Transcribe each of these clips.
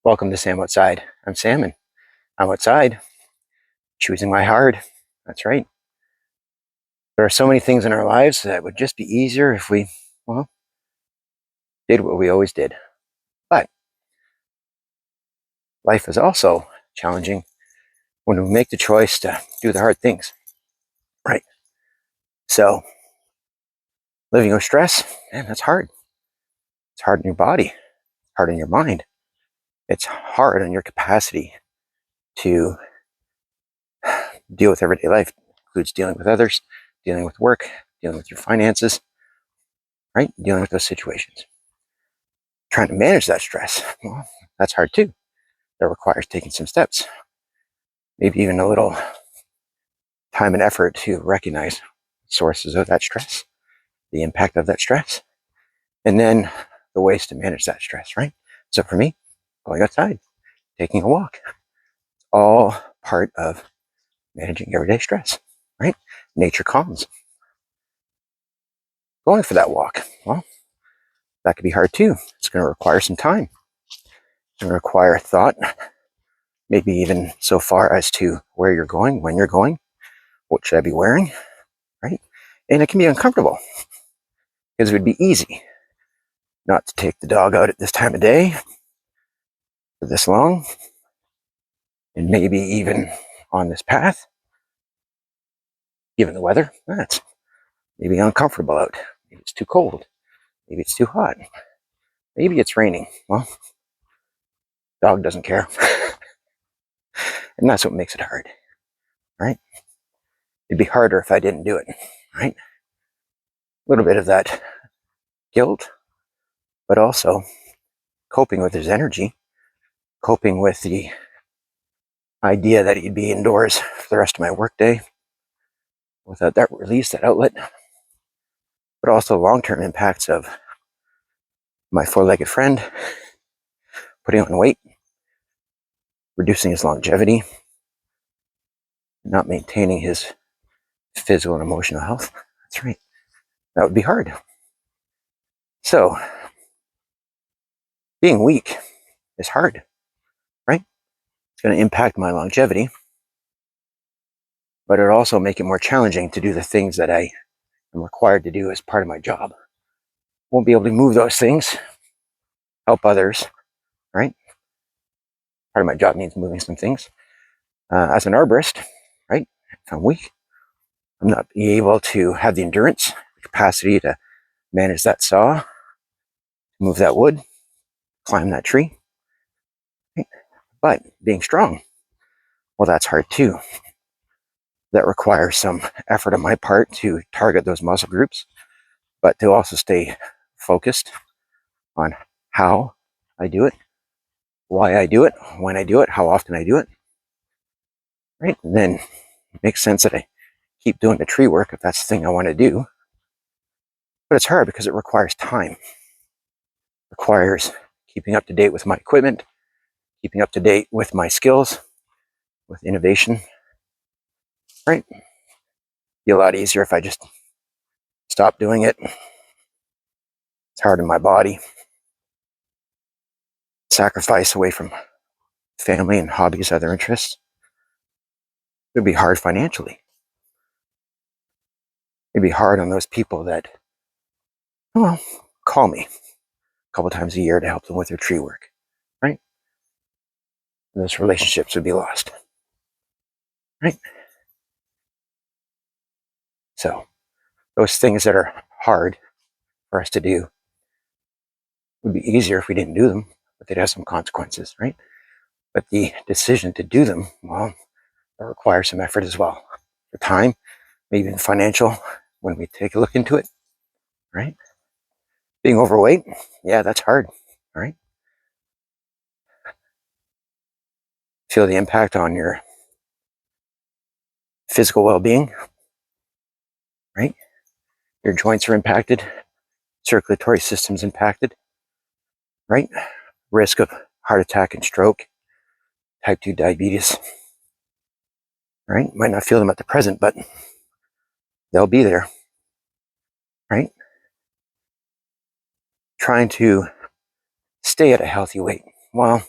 Welcome to Sam Outside. I'm Sam and I'm outside, choosing my hard. That's right. There are so many things in our lives that would just be easier if we, well, did what we always did. But life is also challenging when we make the choice to do the hard things, right? So, living with stress, man, that's hard. It's hard on your body, hard on your mind. It's hard on your capacity to deal with everyday life. It includes dealing with others, dealing with work, dealing with your finances, right? Dealing with those situations. Trying to manage that stress, well, that's hard too. That requires taking some steps, maybe even a little time and effort to recognize sources of that stress, the impact of that stress, and then the ways to manage that stress, right? So for me, going outside, taking a walk, all part of managing everyday stress, right? Nature calms. Going for that walk, well, that could be hard too. It's going to require some time. It's going to require thought, maybe even so far as to where you're going, when you're going, what should I be wearing, right? And it can be uncomfortable because it would be easy not to take the dog out at this time of day for this long, and maybe even on this path, given the weather. That's maybe uncomfortable out. Maybe it's too cold. Maybe it's too hot. Maybe it's raining. Well, dog doesn't care. And that's what makes it hard, right? It'd be harder if I didn't do it, right? A little bit of that guilt, but also coping with his energy, coping with the idea that he'd be indoors for the rest of my workday without that release, that outlet, but also long-term impacts of my four-legged friend putting on weight, reducing his longevity, not maintaining his physical and emotional health. That's right. That would be hard. So, being weak is hard, right? It's going to impact my longevity, but it'll also make it more challenging to do the things that I am required to do as part of my job. Won't be able to move those things, help others, right? Part of my job means moving some things. As an arborist, right? If I'm weak, I'm not able to have the endurance, the capacity to manage that saw, move that wood, climb that tree. Right? But being strong, well, that's hard too. That requires some effort on my part to target those muscle groups, but to also stay focused on how I do it, why I do it, when I do it, how often I do it. Right? And then it makes sense that I keep doing the tree work if that's the thing I want to do. But it's hard because it requires time. It requires keeping up to date with my equipment, keeping up to date with my skills, with innovation. Right? It'd be a lot easier if I just stop doing it. It's hard on my body. Sacrifice away from family and hobbies, other interests. It would be hard financially. It'd be hard on those people that, well, call me a couple times a year to help them with their tree work, right? And those relationships would be lost, right? So those things that are hard for us to do would be easier if we didn't do them, but they'd have some consequences, right? But the decision to do them, well, that requires some effort as well. For time, maybe even financial, when we take a look into it, right? Being overweight, yeah, that's hard, right? Feel the impact on your physical well-being, right? Your joints are impacted, circulatory system's impacted, right? Risk of heart attack and stroke, type 2 diabetes, right? Might not feel them at the present, but they'll be there, right? Trying to stay at a healthy weight. Well,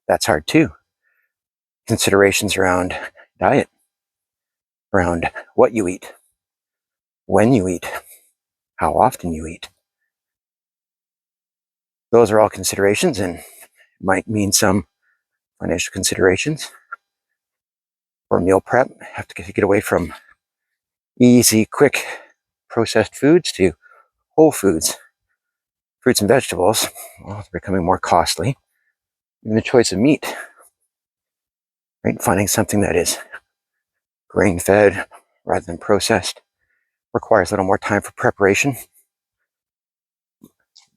That's hard too. Considerations around diet, around what you eat, when you eat, how often you eat. Those are all considerations and might mean some financial considerations. For meal prep, have to get away from easy, quick, processed foods to whole foods. Fruits and vegetables, well, they're becoming more costly. Even the choice of meat, right? Finding something that is grain-fed rather than processed requires a little more time for preparation.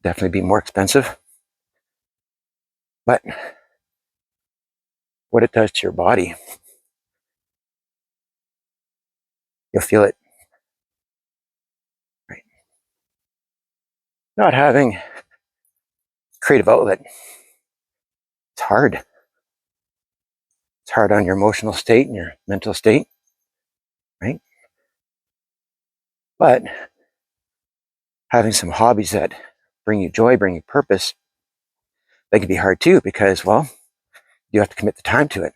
Definitely be more expensive. But what it does to your body, you'll feel it, right? Not having creative outlet, it's hard. It's hard on your emotional state and your mental state, right? But having some hobbies that bring you joy, bring you purpose, they can be hard too because, well, you have to commit the time to it.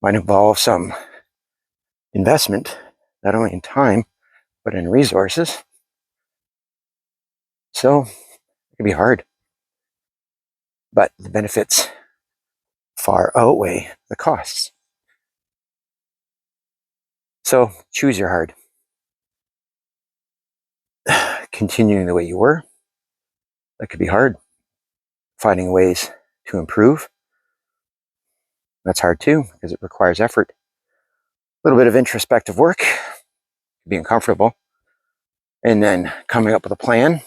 Might involve some investment, not only in time, but in resources. So it can be hard. But the benefits far outweigh the costs. So choose your hard. Continuing the way you were, that could be hard. Finding ways to improve, that's hard too, because it requires effort. A little bit of introspective work, being comfortable, and then coming up with a plan,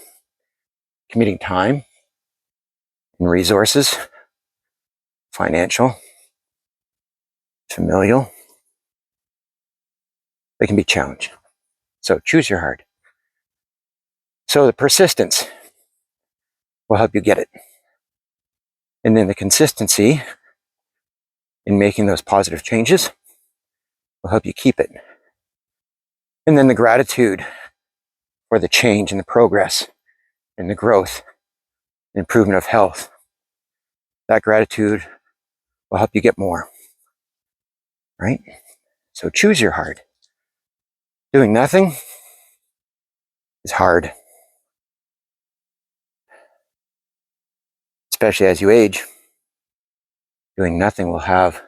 committing time and resources, financial, familial. They can be challenging. So choose your hard. So the persistence will help you get it. And then the consistency in making those positive changes will help you keep it. And then the gratitude for the change and the progress and the growth, the improvement of health. That gratitude will help you get more, right? So choose your hard. Doing nothing is hard, especially as you age. Doing nothing will have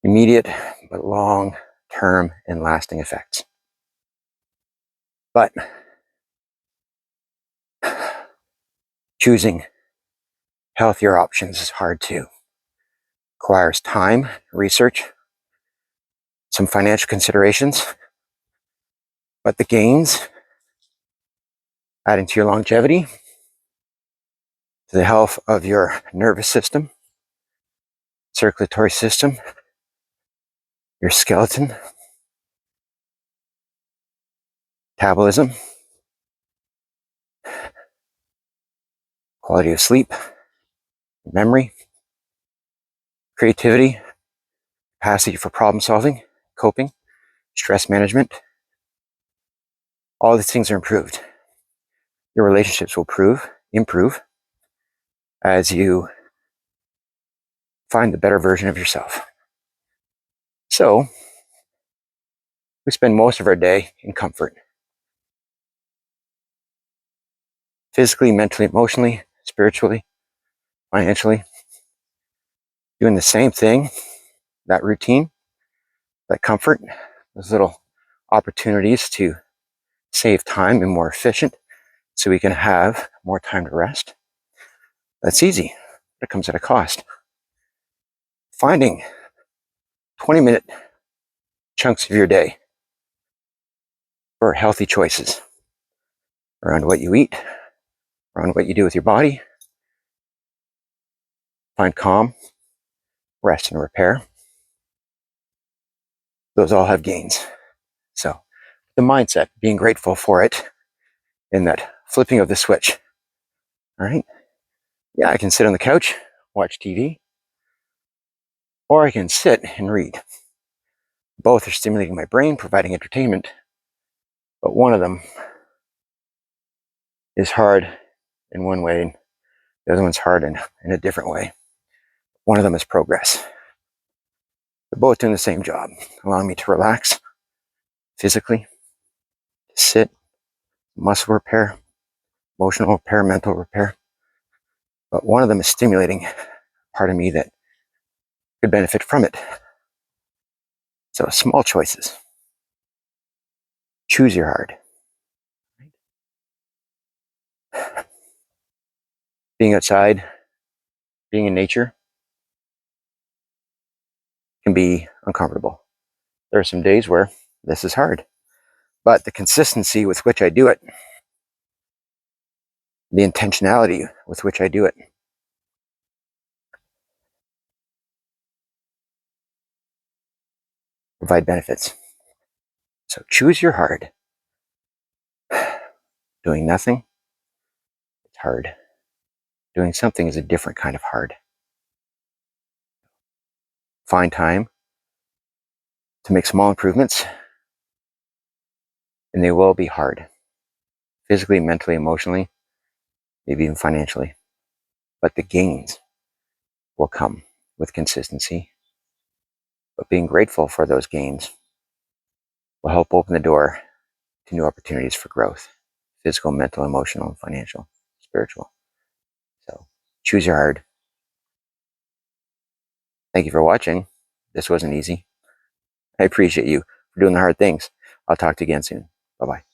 immediate but long-term and lasting effects. But choosing healthier options is hard too. Requires time, research, some financial considerations, but the gains, adding to your longevity, to the health of your nervous system, circulatory system, your skeleton, metabolism, quality of sleep, memory, creativity, capacity for problem solving, coping, stress management. All these things are improved. Your relationships will improve as you find the better version of yourself. So, we spend most of our day in comfort. Physically, mentally, emotionally, spiritually, financially. Doing the same thing, that routine, that comfort, those little opportunities to save time and more efficient so we can have more time to rest. That's easy, but it comes at a cost. Finding 20-minute chunks of your day for healthy choices around what you eat, around what you do with your body. Find calm, rest, and repair. Those all have gains. So the mindset, being grateful for it, and that flipping of the switch. All right. Yeah, I can sit on the couch, watch TV, or I can sit and read. Both are stimulating my brain, providing entertainment, but one of them is hard in one way, and the other one's hard in a different way. one of them is progress. They're both doing the same job, allowing me to relax physically, to sit, muscle repair, emotional repair, mental repair. But one of them is stimulating part of me that could benefit from it. So small choices. Choose your hard. Being outside, being in nature can be uncomfortable. There are some days where this is hard, but the consistency with which I do it, the intentionality with which I do it, provide benefits. So choose your hard. Doing nothing, it's hard. Doing something is a different kind of hard. Find time to make small improvements, and they will be hard. Physically, mentally, emotionally, maybe even financially. But the gains will come with consistency. But being grateful for those gains will help open the door to new opportunities for growth. Physical, mental, emotional, financial, spiritual. So choose your hard. Thank you for watching. This wasn't easy. I appreciate you for doing the hard things. I'll talk to you again soon. Bye-bye.